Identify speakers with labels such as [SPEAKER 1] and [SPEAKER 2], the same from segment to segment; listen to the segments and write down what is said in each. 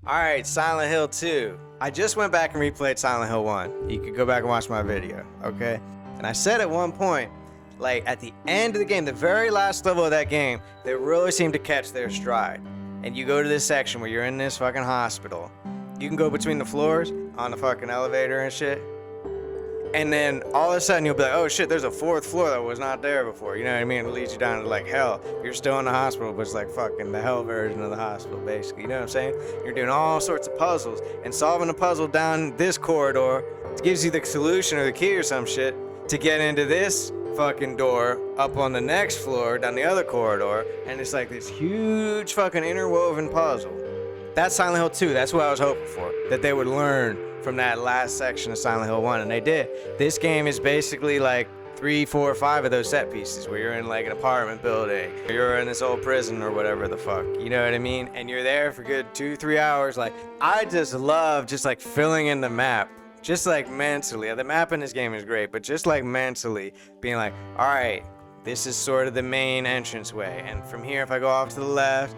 [SPEAKER 1] Alright, Silent Hill 2. I just went back and replayed Silent Hill 1. You could go back and watch my video, okay? And I said at one point, like at the end of the game, the very last level of that game, they really seem to catch their stride. And you go to this section where you're in this fucking hospital. You can go between the floors on the fucking elevator and shit. And then all of a sudden you'll be like, oh shit, there's a fourth floor that was not there before. You know what I mean? It leads you down to like hell. You're still in the hospital, but it's like fucking the hell version of the hospital, basically. You know what I'm saying? You're doing all sorts of puzzles. And solving a puzzle down this corridor gives you the solution or the key or some shit to get into this fucking door up on the next floor down the other corridor. And it's like this huge fucking interwoven puzzle. That's Silent Hill 2. That's what I was hoping for. That they would learn from that last section of Silent Hill 1, and they did. This game is basically like 3, 4, 5 of those set pieces where you're in like an apartment building, or you're in this old prison or whatever the fuck, you know what I mean? And you're there for good 2-3 hours. Like, I just love just like filling in the map, just like mentally. The map in this game is great, but just like mentally being like, all right, this is sort of the main entranceway, and from here if I go off to the left,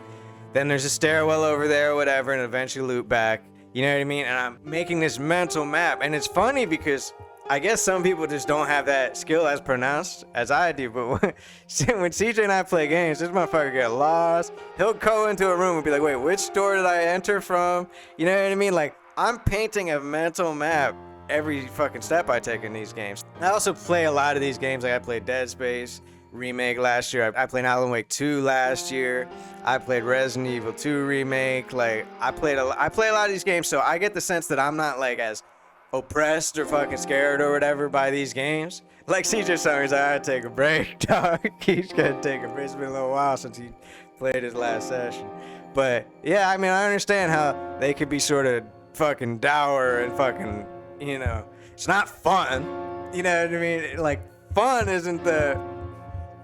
[SPEAKER 1] then there's a stairwell over there or whatever, and eventually loop back. You know what I mean? And I'm making this mental map. And it's funny because I guess some people just don't have that skill as pronounced as I do. But when CJ and I play games, this motherfucker get lost. He'll go into a room and be like, wait, which door did I enter from? You know what I mean? Like, I'm painting a mental map every fucking step I take in these games. I also play a lot of these games. Like, I played Dead Space Remake last year. I played Alan Wake 2 last year. I played Resident Evil 2 Remake. Like, I play a lot of these games, so I get the sense that I'm not like as oppressed or fucking scared or whatever by these games. Like CJ Summers, I had to take a break, dog. He's gonna take a break. It's been a little while since he played his last session. But yeah, I mean, I understand how they could be sort of fucking dour and fucking, you know, it's not fun. You know what I mean? Like, fun isn't the...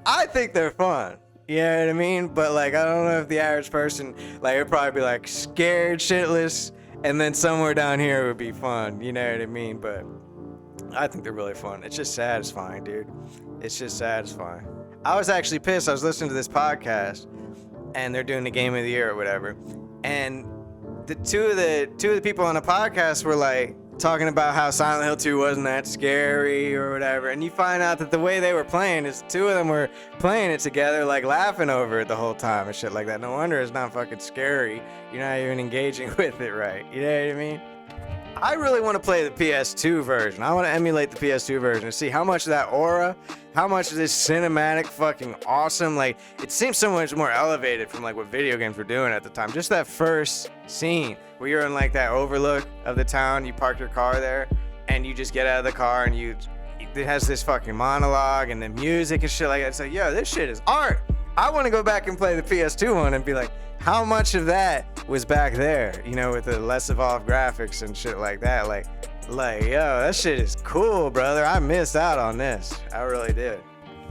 [SPEAKER 1] I think they're fun, you know what I mean? But like, I don't know if the average person, like, it'd probably be like scared shitless, and then somewhere down here would be fun, you know what I mean? But I think they're really fun. It's just satisfying, dude. It's just satisfying. I was actually pissed. I was listening to this podcast, and they're doing the game of the year or whatever, and the two of the people on the podcast were like talking about how Silent Hill 2 wasn't that scary or whatever, and you find out that the way they were playing is two of them were playing it together, like laughing over it the whole time and shit like that. No wonder it's not fucking scary. You're not even engaging with it right. You know what I mean? I really want to play the PS2 version. I want to emulate the PS2 version and see how much of that aura, how much of this cinematic fucking awesome, like, it seems so much more elevated from like what video games were doing at the time. Just that first scene where you're in like that overlook of the town, you park your car there, and you just get out of the car and it has this fucking monologue and the music and shit like that. It's like, yo, this shit is art. I want to go back and play the PS2 one and be like, how much of that was back there, you know, with the less evolved graphics and shit like that. Like, yo, that shit is cool, brother. I missed out on this. I really did.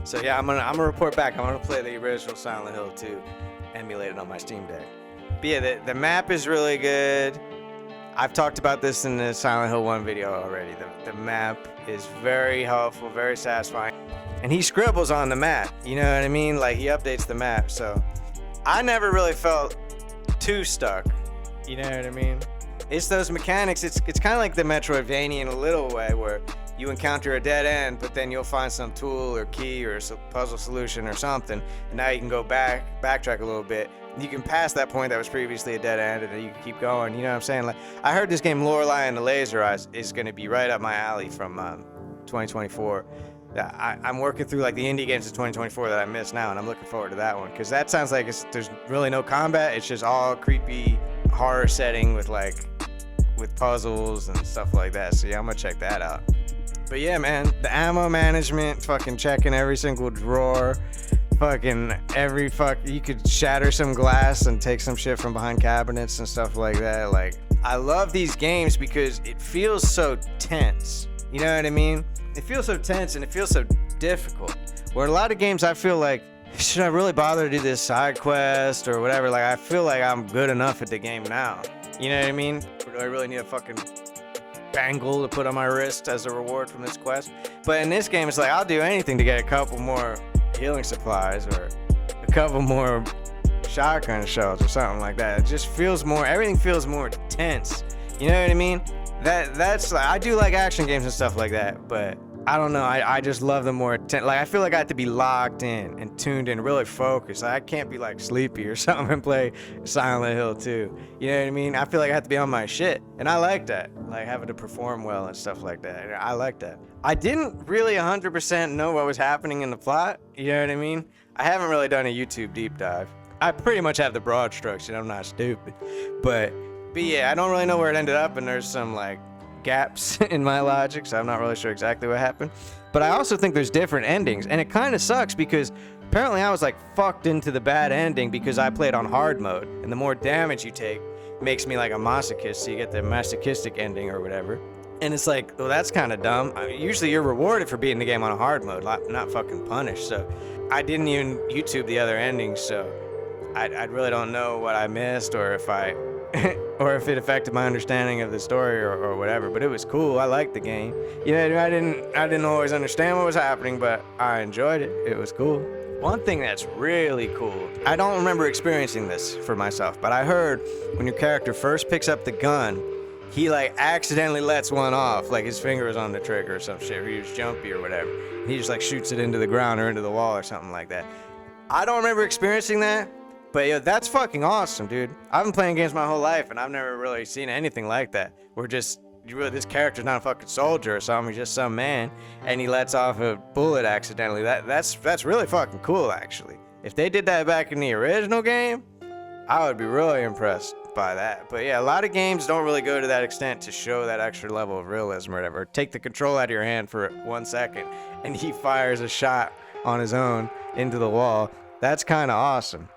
[SPEAKER 1] So yeah, I'm gonna report back. I'm gonna play the original Silent Hill 2, emulated on my Steam Deck. But yeah, the map is really good. I've talked about this in the Silent Hill 1 video already. The map is very helpful, very satisfying. And he scribbles on the map, you know what I mean? Like, he updates the map, so I never really felt too stuck, you know what I mean? It's those mechanics, it's kind of like the Metroidvania in a little way, where you encounter a dead end, but then you'll find some tool or key or puzzle solution or something, and now you can go backtrack a little bit. You can pass that point that was previously a dead end, and then you can keep going, you know what I'm saying? Like, I heard this game, Lorelei and the Laser Eyes, is going to be right up my alley from 2024. I'm working through like the indie games of 2024 that I missed now, and I'm looking forward to that one, because that sounds like there's really no combat. It's just all creepy horror setting with puzzles and stuff like that. So yeah, I'm gonna check that out. But yeah, man, the ammo management, fucking checking every single drawer, fucking you could shatter some glass and take some shit from behind cabinets and stuff like that. Like, I love these games because it feels so tense. You know what I mean? It feels so tense and it feels so difficult. Where a lot of games I feel like, should I really bother to do this side quest or whatever? Like, I feel like I'm good enough at the game now. You know what I mean? Or do I really need a fucking bangle to put on my wrist as a reward from this quest? But in this game, it's like, I'll do anything to get a couple more healing supplies or a couple more shotgun shells or something like that. It just feels more, everything feels more tense. You know what I mean? That's like, I do like action games and stuff like that, but I don't know, I just love them more tense. Like, I feel like I have to be locked in and tuned in, really focused. I can't be like sleepy or something and play Silent Hill 2. You know what I mean? I feel like I have to be on my shit, and I like that. Like, having to perform well and stuff like that. I like that. I didn't really 100% know what was happening in the plot. You know what I mean? I haven't really done a YouTube deep dive. I pretty much have the broad strokes, and I'm not stupid. But yeah, I don't really know where it ended up, and there's some like gaps in my logic, so I'm not really sure exactly what happened. But I also think there's different endings, and it kind of sucks because apparently I was like fucked into the bad ending because I played on hard mode, and the more damage you take makes me like a masochist, so you get the masochistic ending or whatever. And it's like, well, that's kind of dumb. I mean, usually you're rewarded for beating the game on a hard mode, not fucking punished. So I didn't even YouTube the other endings, so I really don't know what I missed or if or if it affected my understanding of the story or whatever. But it was cool. I liked the game. You know, I didn't always understand what was happening, but I enjoyed it. It was cool. One thing that's really cool, I don't remember experiencing this for myself, but I heard when your character first picks up the gun, he like accidentally lets one off, like his finger is on the trigger or some shit, or he was jumpy or whatever. He just like shoots it into the ground or into the wall or something like that. I don't remember experiencing that, but yeah, that's fucking awesome, dude. I've been playing games my whole life, and I've never really seen anything like that. Where just, this character's not a fucking soldier or something, he's just some man, and he lets off a bullet accidentally. That's really fucking cool, actually. If they did that back in the original game, I would be really impressed by that. But yeah, a lot of games don't really go to that extent to show that extra level of realism or whatever. Take the control out of your hand for 1 second, and he fires a shot on his own into the wall. That's kind of awesome.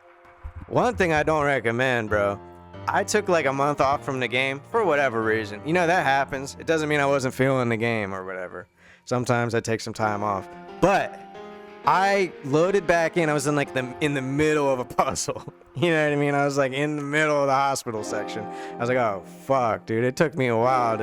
[SPEAKER 1] One thing I don't recommend, bro, I took like a month off from the game for whatever reason. You know, that happens. It doesn't mean I wasn't feeling the game or whatever. Sometimes I take some time off. But I loaded back in. I was in like in the middle of a puzzle. You know what I mean? I was like in the middle of the hospital section. I was like, oh, fuck, dude. It took me a while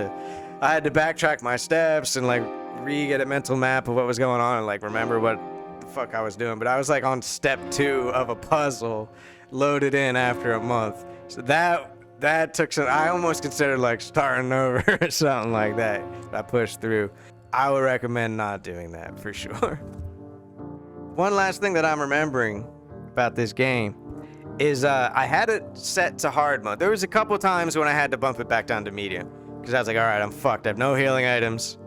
[SPEAKER 1] I had to backtrack my steps and like get a mental map of what was going on and like remember what the fuck I was doing. But I was like on step 2 of a puzzle loaded in after a month. So that took some, I almost considered like starting over or something like that. But I pushed through. I would recommend not doing that for sure. One last thing that I'm remembering about this game is I had it set to hard mode. There was a couple times when I had to bump it back down to medium because I was like, all right, I'm fucked. I have no healing items.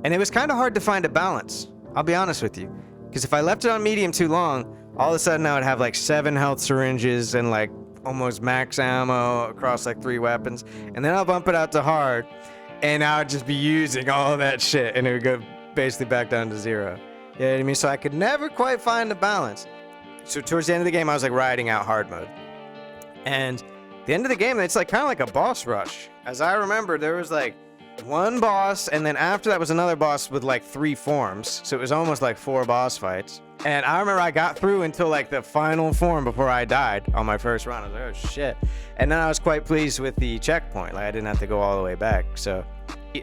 [SPEAKER 1] And it was kind of hard to find a balance. I'll be honest with you. Because if I left it on medium too long, all of a sudden I would have like 7 health syringes and like almost max ammo across like 3 weapons. And then I'll bump it out to hard and I would just be using all that shit and it would go basically back down to 0. You know what I mean? So I could never quite find the balance. So towards the end of the game, I was like riding out hard mode. And the end of the game, it's like kind of like a boss rush. As I remember, there was like one boss, and then after that was another boss with like 3 forms. So it was almost like 4 boss fights. And I remember I got through until like the final form before I died on my first run. I was like, oh shit. And then I was quite pleased with the checkpoint. Like I didn't have to go all the way back. So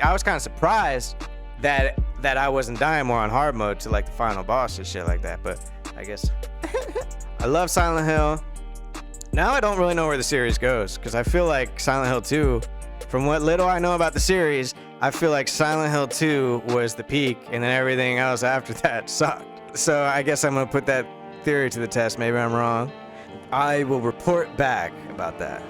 [SPEAKER 1] I was kind of surprised that I wasn't dying more on hard mode to like the final boss and shit like that. But I guess I love Silent Hill. Now I don't really know where the series goes because I feel like Silent Hill 2, from what little I know about the series, I feel like Silent Hill 2 was the peak and then everything else after that sucked. So I guess I'm gonna put that theory to the test. Maybe I'm wrong. I will report back about that.